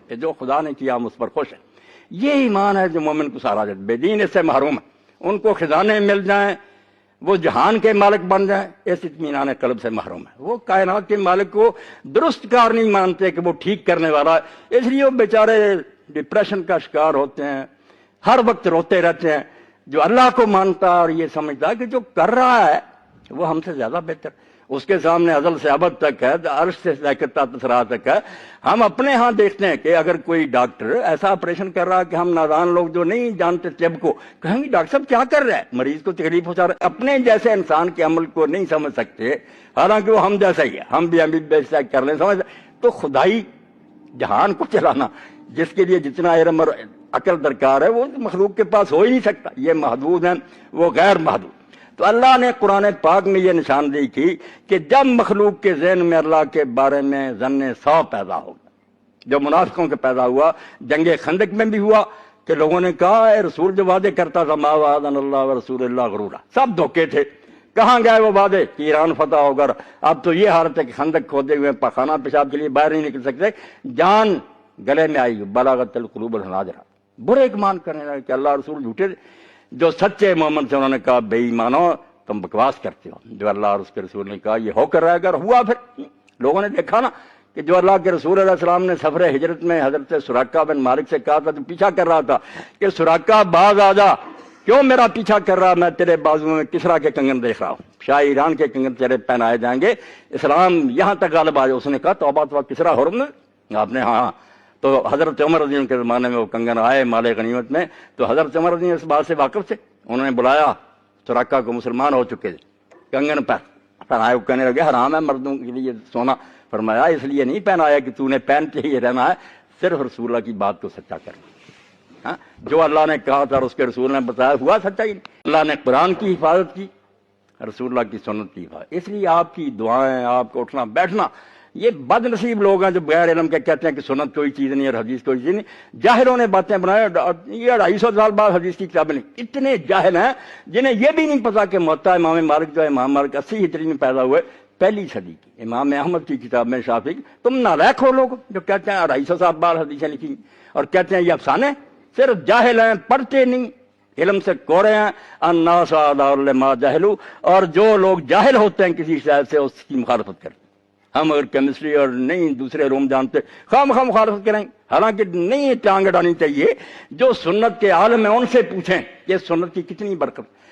کہ جو خدا نے کیا ہم اس پر خوش ہیں۔ یہ ایمان ہے جو مومن کو سہارا دیتا ہے۔ بے دین اس سے محروم ہے، ان کو خزانے مل جائیں، وہ جہان کے مالک بن جائیں، اس اطمینان قلب سے محروم ہے۔ وہ کائنات کے مالک کو درست کار نہیں مانتے کہ وہ ٹھیک کرنے والا ہے، اس لیے وہ بیچارے ڈپریشن کا شکار ہوتے ہیں، ہر وقت روتے رہتے ہیں۔ جو اللہ کو مانتا اور یہ سمجھتا ہے کہ جو کر رہا ہے وہ ہم سے زیادہ بہتر، اس کے سامنے ازل سے ابد تک ہے، عرش سے لے کر تحت ثری تک ہے۔ ہم اپنے ہاں دیکھتے ہیں کہ اگر کوئی ڈاکٹر ایسا آپریشن کر رہا ہے کہ ہم نادان لوگ جو نہیں جانتے طب کو کہیں گے ڈاکٹر صاحب کیا کر رہا ہے، مریض کو تکلیف پہنچا رہا ہے، اپنے جیسے انسان کے عمل کو نہیں سمجھ سکتے، حالانکہ وہ ہم جیسا ہی ہے، ہم بھی بے کر لیں سمجھ۔ تو خدائی جہان کو چلانا جس کے لیے جتنا علم اور عقل درکار ہے وہ مخلوق کے پاس ہو ہی نہیں سکتا، یہ محدود ہیں، وہ غیر محدود۔ تو اللہ نے قرآن پاک میں یہ نشاندہی کی کہ جب مخلوق کے ذہن میں اللہ کے بارے میں ظن سو پیدا ہوگا، جو منافقوں کے پیدا ہوا، جنگ خندق میں بھی ہوا کہ لوگوں نے کہا اے رسول جو وعدے کرتا تھا ما وعدنا اللہ ورسول اللہ غرورا، سب دھوکے تھے، کہاں گئے وہ وعدے کہ ایران فتح ہوگا۔ اب تو یہ حالت ہے کہ خندق کھودے ہوئے پخانہ پیشاب کے لیے باہر نہیں نکل سکتے، جان گلے میں آئی، بلاغت القلوب الحناجر، برے گمان کرنے لگے کہ اللہ رسول جھوٹے تھے۔ جو سچے مومن سے انہوں نے کہا بے ایمانو تم بکواس کرتے ہو، جو اللہ اور اس کے رسول نے کہا یہ ہو کر رہے گا، ہوا۔ پھر لوگوں نے دیکھا نا کہ جو اللہ کے رسول علیہ السلام نے سفر ہجرت میں حضرت سراقہ بن مالک سے کہا تھا، تو پیچھا کر رہا تھا کہ سراقہ باز آ جا، کیوں میرا پیچھا کر رہا، میں تیرے بازو میں کسرا کے کنگن دیکھ رہا ہوں، شاہ ایران کے کنگن تیرے پہنائے جائیں گے، اسلام یہاں تک غالب آ جائے۔ اس نے کہا توبہ توبہ کسرا حرم نے، آپ نے ہاں۔ تو حضرت عمر رضی اللہ عنہ کے زمانے میں وہ کنگن آئے مال غنیمت میں، تو حضرت عمر رضی اللہ عنہ اس بات سے واقف تھے، انہوں نے بلایا سراقہ کو، مسلمان ہو چکے تھے، کنگن پہنائے، کہنے لگے حرام ہے مردوں کے لیے سونا، فرمایا اس لیے نہیں پہنایا کہ تو نے پہن کے ہی رہنا ہے، صرف رسول اللہ کی بات کو سچا کرنا، جو اللہ نے کہا تھا اور اس کے رسول نے بتایا ہوا سچا ہی۔ اللہ نے قرآن کی حفاظت کی، رسول اللہ کی سنت کی حفاظت۔ اس لیے آپ کی دعائیں، آپ کا اٹھنا بیٹھنا، یہ بد نصیب لوگ ہیں جو بغیر علم کے کہتے ہیں کہ سنت کوئی چیز نہیں اور حدیث کوئی چیز نہیں۔ جاہلوں نے باتیں بنائے، یہ 250 سال بعد حدیث کی کتابیں نہیں، اتنے جاہل ہیں جنہیں یہ بھی نہیں پتا کہ موطا امام مالک جو ہے، امام مالک 80 ہجری میں پیدا ہوئے، پہلی صدی کی، امام احمد کی کتاب میں شافعی کی۔ تم نالائق ہو لوگ جو کہتے ہیں 250 سال بعد حدیثیں لکھی اور کہتے ہیں یہ افسانے، صرف جاہل ہیں، پڑھتے نہیں، علم سے کورے ہیں۔ الناس علی ما جہلوا، اور جو لوگ جاہل ہوتے ہیں کسی شاید سے اس کی مخالفت کرتے ہیں۔ ہم اگر کیمسٹری اور نہیں دوسرے روم جانتے خواہ مخواہ مخالفت کریں، حالانکہ نہیں ٹانگ اڑانی چاہیے۔ جو سنت کے عالم ہیں ان سے پوچھیں کہ سنت کی کتنی برکت